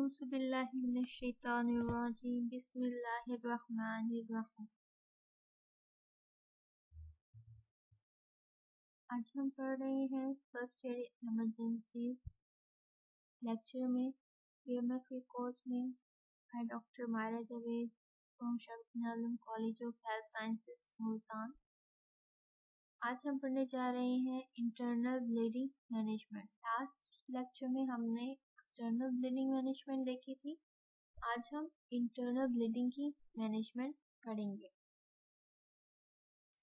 اعوذ باللہ من الشیطان الرجیم بسم اللہ الرحمن الرحیم۔ آج ہم پڑھ رہے ہیں فرسٹ ایڈ ایمرجنسیز لیکچر میں PMF کے کورس میں doctor Maira Javed from Sharaf Alam college of health sciences Multan. آج ہم پڑھنے جا رہے ہیں internal bleeding management. Last lecture میں ہم نے ایکسٹرنل بلیڈنگ مینجمنٹ دیکھی تھی، آج ہم انٹرنل بلیڈنگ کی مینجمنٹ پڑھیں گے۔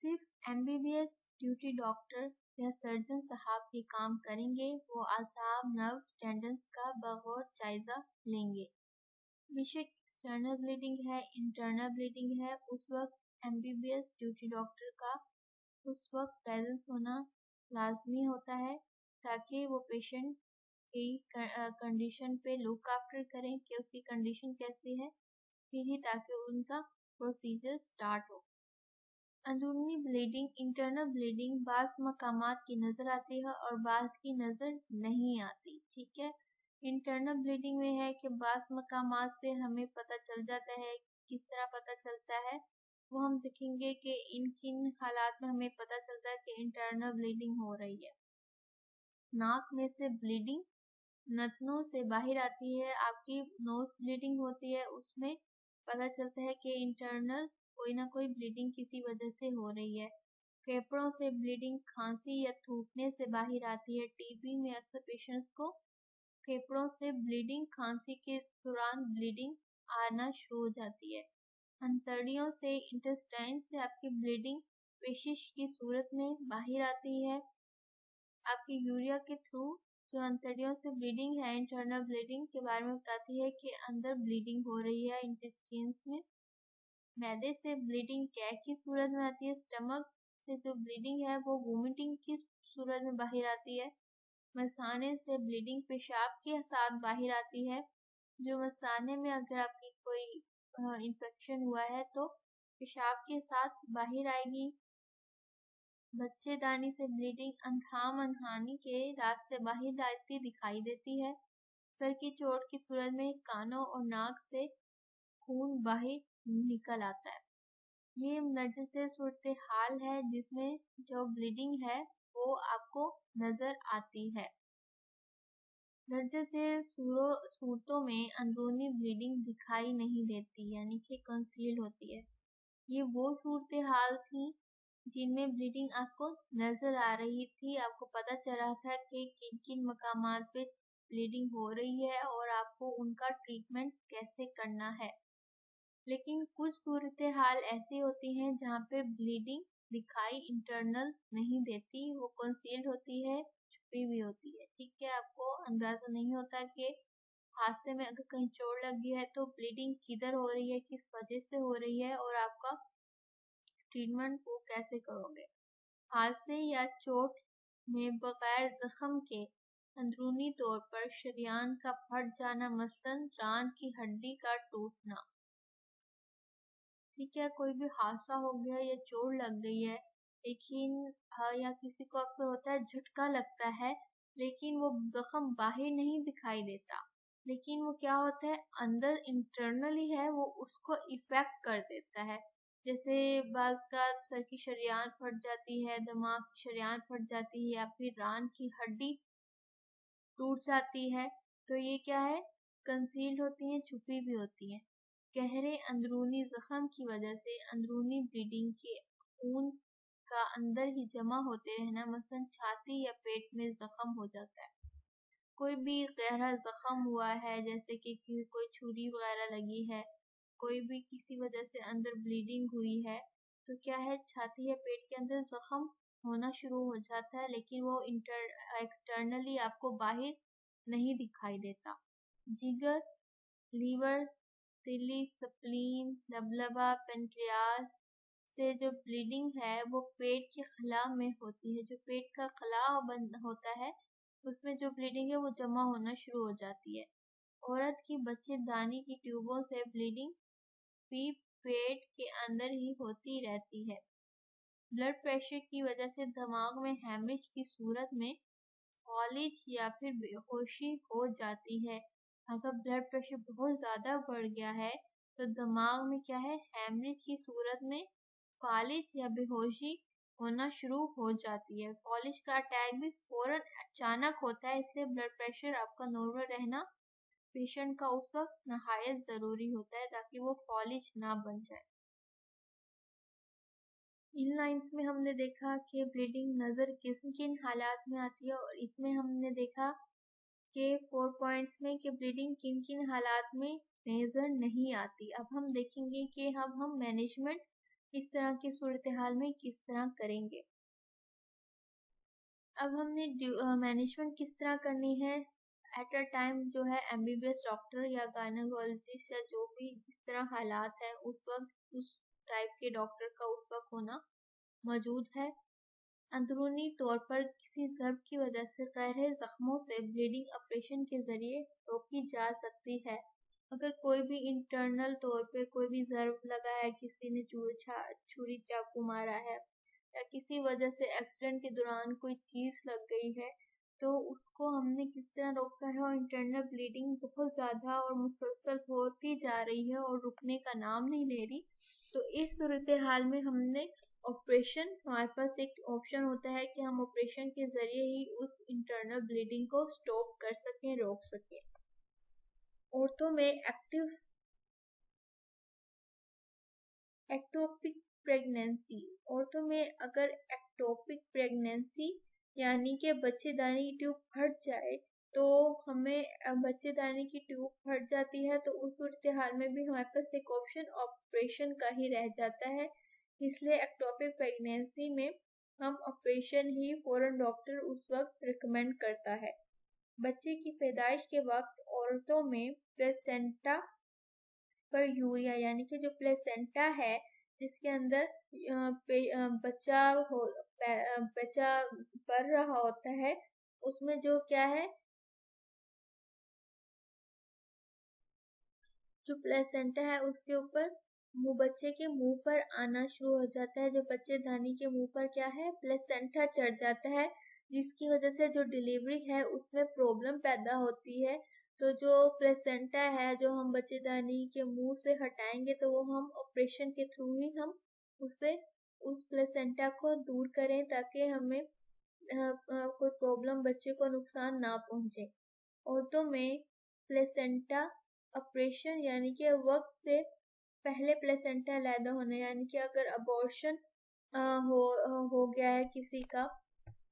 صرف MBBS ڈیوٹی ڈاکٹر یا سرجن صاحب یہ کام کریں گے، وہ اعصاب، نرو، ٹینڈنس کا بغور جائزہ لیں گے۔ بیشک ایکسٹرنل بلیڈنگ ہے، انٹرنل بلیڈنگ ہے، اس وقت MBBS ڈیوٹی ڈاکٹر کا اس وقت پریزنس ہونا لازمی ہوتا ہے تاکہ وہ پیشنٹ کی کنڈیشن پہ لک آفٹر کریں کہ اس کی کنڈیشن کیسی ہے، پھر ہی تاکہ ان کا پروسیجر سٹارٹ ہو۔ اندرونی بلیڈنگ، انٹرنل بلیڈنگ بعض مقامات کی نظر آتی ہے اور بعض کی نظر نہیں آتی، ٹھیک ہے۔ انٹرنل بلیڈنگ میں ہے کہ بعض مقامات سے ہمیں پتہ چل جاتا ہے، کس طرح پتہ چلتا ہے وہ ہم دیکھیں گے کہ ان کن حالات میں ہمیں پتہ چلتا ہے کہ انٹرنل بلیڈنگ ہو رہی ہے۔ ناک میں سے بلیڈنگ نتنوں سے باہر آتی ہے، آپ کی نوز بلیڈنگ ہوتی ہے، اس میں پتہ چلتا ہے کہ انٹرنل کوئی نہ کوئی بلیڈنگ کسی وجہ سے ہو رہی ہے۔ پھیپھڑوں سے بلیڈنگ کھانسی یا تھوکنے سے باہر آتی ہے۔ TB میں اکثر پیشنٹس کو پھیپھڑوں سے بلیڈنگ، کھانسی کے دوران بلیڈنگ آنا شروع ہو جاتی ہے۔ انتڑیوں سے، انٹسٹائن سے آپ کی بلیڈنگ پیشش کی صورت میں باہر آتی ہے۔ آپ کی یوریا کے تھرو جو انتڑیوں سے بلیڈنگ ہے، انٹرنل بلیڈنگ کے بارے میں بتاتی ہے کہ اندر بلیڈنگ ہو رہی ہے انٹسٹینس میں۔ معدے سے بلیڈنگ کیگ کی صورت میں آتی ہے۔ سٹمک سے جو بلیڈنگ ہے وہ وومٹنگ کی صورت میں باہر آتی ہے۔ مثانے سے بلیڈنگ پیشاب کے ساتھ باہر آتی ہے، جو مثانے میں اگر آپ کی کوئی انفیکشن ہوا ہے تو پیشاب کے ساتھ باہر آئے گی۔ بچے دانی سے بلیڈنگ اندھام اندھانی کے راستے باہر آتی دکھائی دیتی ہے۔ سر کی چوٹ کی صورت میں کانوں اور ناک سے خون باہر نکل آتا ہے۔ یہ ایمرجنسی صورتحال ہے جس میں جو بلیڈنگ ہے وہ آپ کو نظر آتی ہے۔ درجہ ذیل صورتوں میں اندرونی بلیڈنگ دکھائی نہیں دیتی، یعنی کہ کنسیلڈ ہوتی ہے۔ یہ وہ صورتحال تھی جن میں بلیڈنگ آپ کو نظر آ رہی تھی، آپ کو پتہ چل رہا تھا کہ کن کن مقامات پہ بلیڈنگ ہو رہی ہے اور آپ کو ان کا ٹریٹمنٹ کیسے کرنا ہے۔ لیکن کچھ صورتحال ایسی ہوتی ہیں جہاں پہ بلیڈنگ دکھائی انٹرنل نہیں دیتی، وہ کنسیلڈ ہوتی ہے، چھپی ہوئی ہوتی ہے، ٹھیک ہے۔ آپ کو اندازہ نہیں ہوتا کہ حادثے میں اگر کہیں چوٹ لگی ہے تو بلیڈنگ کدھر ہو رہی ہے، کس وجہ سے ہو رہی ہے اور آپ کا ٹریٹمنٹ کو کیسے کرو گے۔ حادثے یا چوٹ میں بغیر زخم کے اندرونی طور پر شریان کا پھٹ جانا، مثلاً ران کی ہڈی کا ٹوٹنا، ٹھیک ہے۔ کوئی بھی حادثہ ہو گیا یا چوٹ لگ گئی ہے لیکن یا کسی کو اکثر ہوتا ہے جھٹکا لگتا ہے لیکن وہ زخم باہر نہیں دکھائی دیتا، لیکن وہ کیا ہوتا ہے اندر انٹرنلی ہے، وہ اس کو افیکٹ کر دیتا ہے۔ جیسے بعض کا سر کی شریان پھٹ جاتی ہے، دماغ کی شریان پھٹ جاتی ہے یا پھر ران کی ہڈی ٹوٹ جاتی ہے، تو یہ کیا ہے، کنسیلڈ ہوتی ہیں، چھپی بھی ہوتی ہیں۔ گہرے اندرونی زخم کی وجہ سے اندرونی بلیڈنگ کے خون کا اندر ہی جمع ہوتے رہنا، مثلا چھاتی یا پیٹ میں زخم ہو جاتا ہے۔ کوئی بھی گہرا زخم ہوا ہے، جیسے کہ کوئی چھری وغیرہ لگی ہے، کوئی بھی کسی وجہ سے اندر بلیڈنگ ہوئی ہے تو کیا ہے، چھاتی یا پیٹ کے اندر زخم ہونا شروع ہو جاتا ہے، لیکن وہ ایکسٹرنلی آپ کو باہر نہیں دکھائی دیتا۔ جگر، لیور، تلی، سپلین، لبلبا، پنکریاس سے جو بلیڈنگ ہے وہ پیٹ کے خلا میں ہوتی ہے۔ جو پیٹ کا خلا بند ہوتا ہے اس میں جو بلیڈنگ ہے وہ جمع ہونا شروع ہو جاتی ہے۔ عورت کی بچے دانی کی ٹیوبوں سے بلیڈنگ بھی پیٹ کے اندر ہی ہوتی رہتی ہے۔ بلڈ پریشر کی وجہ سے دماغ میں ہیمریج کی صورت میں فالج یا پھر بے ہوشی ہو جاتی ہے۔ اگر بلڈ پریشر بہت زیادہ بڑھ گیا ہے تو دماغ میں کیا ہے، ہیمریج کی صورت میں فالج یا بے ہوشی ہونا شروع ہو جاتی ہے۔ فالج کا اٹیک بھی فوراً اچانک ہوتا ہے، اس لیے بلڈ پریشر آپ کا نارمل رہنا پیشنٹ کا اس وقت نہایت ضروری ہوتا ہے تاکہ وہ فالج نہ بن جائے۔ ان لائنز میں ہم نے دیکھا کہ بلیڈنگ نظر کن کن حالات میں آتی ہے، اور اس میں ہم نے دیکھا کہ 4 پوائنٹس میں کہ بلیڈنگ کن کن حالات میں نظر نہیں آتی۔ اب ہم دیکھیں گے کہ اب ہم مینجمنٹ اس طرح کی صورتحال میں کس طرح کریں گے۔ اب ہم نے مینجمنٹ کس طرح کرنی ہے ایٹ اے ٹائم، جو ہے MBBS ڈاکٹر یا گائنیکولوجسٹ یا جو بھی جس طرح حالات ہیں اس وقت اس ٹائپ کے ڈاکٹر کا اس وقت ہونا موجود ہے۔ اندرونی طور پر کسی ضرب کی وجہ سے غیر زخموں سے بلیڈنگ آپریشن کے ذریعے روکی جا سکتی ہے۔ اگر کوئی بھی انٹرنل طور پہ کوئی بھی ضرب لگا ہے، کسی نے چھری چاقو مارا ہے یا کسی وجہ سے ایکسیڈنٹ کے دوران کوئی چیز لگ گئی ہے، تو اس کو ہم نے کس طرح روکا ہے، اور انٹرنل بلیڈنگ بہت زیادہ اور مسلسل ہوتی جا رہی ہے اور رکنے کا نام نہیں لے رہی، تو اس صورتحال میں ہم نے آپریشن، ہمارے پاس ایک آپشن ہوتا ہے کہ ہم آپریشن کے ذریعے ہی اس انٹرنل بلیڈنگ کو سٹاپ کر سکیں، روک سکیں۔ عورتوں میں ایکٹوپک پریگنینسی، عورتوں میں اگر ایکٹوپک پریگنینسی یعنی کہ بچے دانی کی ٹیوب پھٹ جائے، تو ہمیں بچے دانی کی ٹیوب پھٹ جاتی ہے تو اس صورتحال میں بھی ہمارے پاس ایک آپشن آپریشن کا ہی رہ جاتا ہے۔ اس لیے ایکٹوپک پریگنینسی میں ہم آپریشن ہی فوراً ڈاکٹر اس وقت ریکمینڈ کرتا ہے۔ بچے کی پیدائش کے وقت عورتوں میں پلیسنٹا پر یوریا یعنی کہ جو پلیسنٹا ہے جس کے اندر بچہ بڑھ رہا ہوتا ہے، اس میں جو کیا ہے، جو پلیسنٹا ہے اس کے اوپر بچے کے منہ پر آنا شروع ہو جاتا ہے، جو بچے دانی کے منہ پر کیا ہے، پلیسنٹا چڑھ جاتا ہے، جس کی وجہ سے جو ڈیلیوری ہے اس میں پرابلم پیدا ہوتی ہے۔ تو جو پلیسنٹا ہے جو ہم بچے دانی کے منہ سے ہٹائیں گے تو وہ ہم آپریشن کے تھرو ہی ہم اس پلیسنٹا کو دور کریں تاکہ ہمیں کوئی پرابلم، بچے کو نقصان نہ پہنچے۔ عورتوں میں پلیسنٹا آپریشن یعنی کہ وقت سے پہلے پلیسنٹا علیحدہ ہونے، یعنی کہ اگر ابورشن ہو گیا ہے کسی کا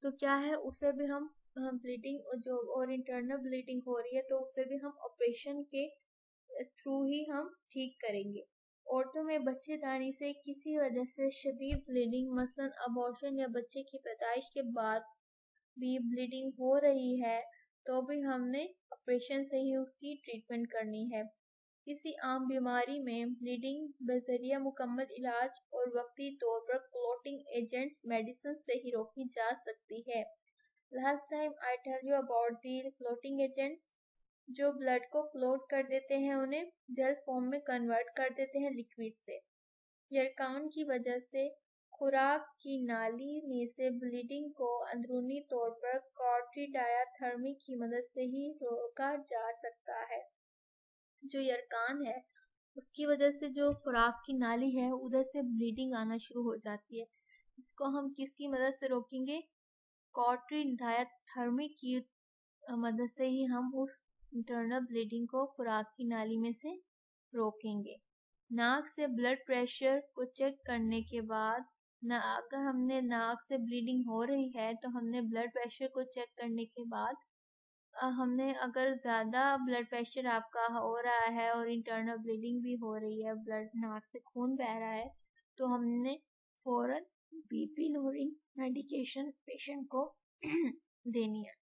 تو کیا ہے، اسے بھی ہم بلیڈنگ جو اور انٹرنل بلیڈنگ ہو رہی ہے تو اسے بھی ہم آپریشن کے تھرو ہی ہم ٹھیک کریں گے۔ عورتوں میں بچے دانی سے کسی وجہ سے شدید بلیڈنگ، مثلا ابورشن یا بچے کی پیدائش کے بعد بھی بلیڈنگ ہو رہی ہے تو بھی ہم نے آپریشن سے ہی اس کی ٹریٹمنٹ کرنی ہے۔ کسی عام بیماری میں بلیڈنگ بذریعہ مکمل علاج اور وقتی طور پر کلوٹنگ ایجنٹس میڈیسن سے ہی روکی جا سکتی ہے۔ Last time I tell you about the clotting agents جو بلڈ کو کلوٹ کر دیتے ہیں، انہیں جیل فارم میں کنورٹ کر دیتے ہیں لیکوڈ سے۔ یرکان کی وجہ سے خوراک کی نالی میں سے بلیڈنگ کو اندرونی طور پر کارٹری ڈایاتھرمی کی مدد سے ہی روکا جا سکتا ہے۔ جو یرکان ہے اس کی وجہ سے جو خوراک کی نالی ہے ادھر سے بلیڈنگ آنا شروع ہو جاتی ہے، جس کو ہم کس کی مدد سے روکیں گے، کارٹری ڈایاتھرمی کی مدد سے ہی ہم اس انٹرنل بلیڈنگ کو خوراک کی نالی میں سے روکیں گے۔ ناک سے بلڈ پریشر کو چیک کرنے کے بعد، اگر ہم نے ناک سے بلیڈنگ ہو رہی ہے تو ہم نے بلڈ پریشر کو چیک کرنے کے بعد ہم نے اگر زیادہ بلڈ پریشر آپ کا ہو رہا ہے اور انٹرنل بلیڈنگ بھی ہو رہی ہے، بلڈ ناک سے خون بہ رہا ہے، تو ہم نے فوراً BP لوئرنگ میڈیکیشن پیشنٹ کو دینی ہے۔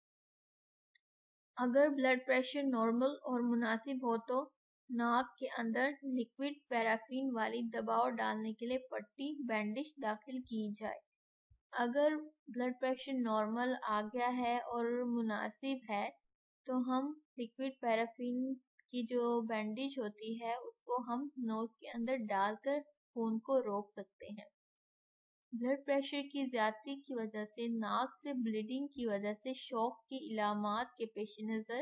اگر بلڈ پریشر نارمل اور مناسب ہو تو ناک کے اندر لیکوڈ پیرافین والی دباؤ ڈالنے کے لیے پٹی بینڈیج داخل کی جائے۔ اگر بلڈ پریشر نارمل آ گیا ہے اور مناسب ہے تو ہم لیکوڈ پیرافین کی جو بینڈیج ہوتی ہے اس کو ہم نوز کے اندر ڈال کر خون کو روک سکتے ہیں۔ بلڈ پریشر کی زیادتی کی وجہ سے ناک سے بلیڈنگ کی وجہ سے شوک کی علامات کے پیش نظر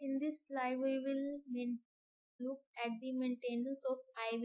In this slide we will look at the maintenance of IV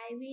IV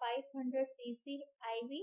500 cc IV,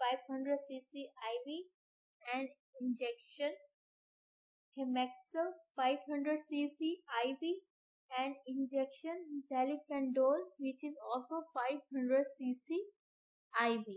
500 cc IV and injection Hemexal 500 cc IV and injection Jalifendol which is also 500 cc IV।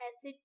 acid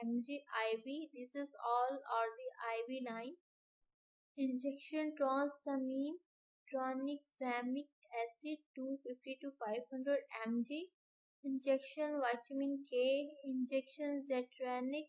mg IV. This is all are the IV line. Injection transamine tranexamic acid 250 to 500 mg. Injection vitamin K, injection Zetranix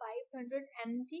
500 mg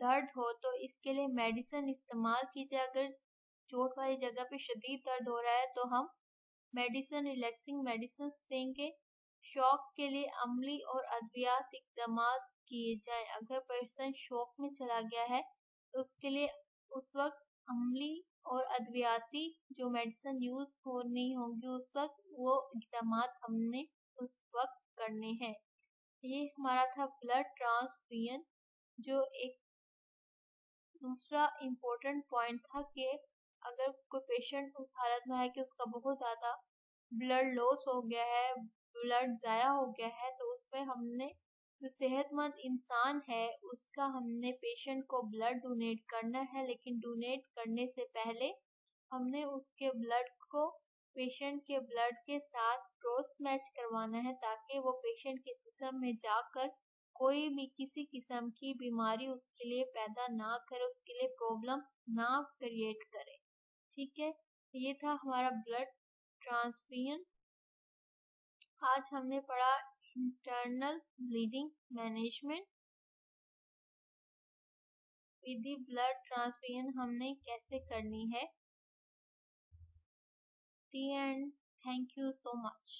درد ہو تو اس کے لیے medicine استعمال کیجیے. اگر چوٹ والی جگہ پہ شدید درد ہو رہا ہے تو ہم میڈیسن ریلیکسنگ میڈیسنز دیں گے. شوق کے لیے عملی اور ادویات اقدامات کیے جائیں. اگر پیشنٹ شوق میں چلا گیا ہے تو اس کے لیے اس وقت عملی اور ادویاتی جو میڈیسن یوز ہونی ہوں گی اس وقت وہ اقدامات ہم نے اس وقت کرنے ہیں. یہ ہمارا تھا بلڈ ٹرانسفیوژن. جو ایک دوسرا امپورٹنٹ پوائنٹ تھا کہ اگر کوئی پیشنٹ اس حالت میں ہے کہ اس کا بہت زیادہ بلڈ لاس ہو گیا ہے، بلڈ ضائع ہو گیا ہے، تو اس میں ہم نے جو صحت مند انسان ہے اس کا ہم نے پیشنٹ کو بلڈ ڈونیٹ کرنا ہے. لیکن ڈونیٹ کرنے سے پہلے ہم نے اس کے بلڈ کو پیشنٹ کے بلڈ کے ساتھ کراس میچ کروانا ہے تاکہ وہ پیشنٹ کے جسم میں جا کر کوئی بھی کسی قسم کی بیماری اس کے لیے پیدا نہ کرے، اس کے لیے پرابلم نہ کریٹ کرے. ٹھیک ہے، یہ تھا ہمارا بلڈ ٹرانسفیوژن. آج ہم نے پڑھا انٹرنل بلیڈنگ مینجمنٹ. ودھی بلڈ ٹرانسفیوژن ہم نے کیسے کرنی ہے. And thank you so much.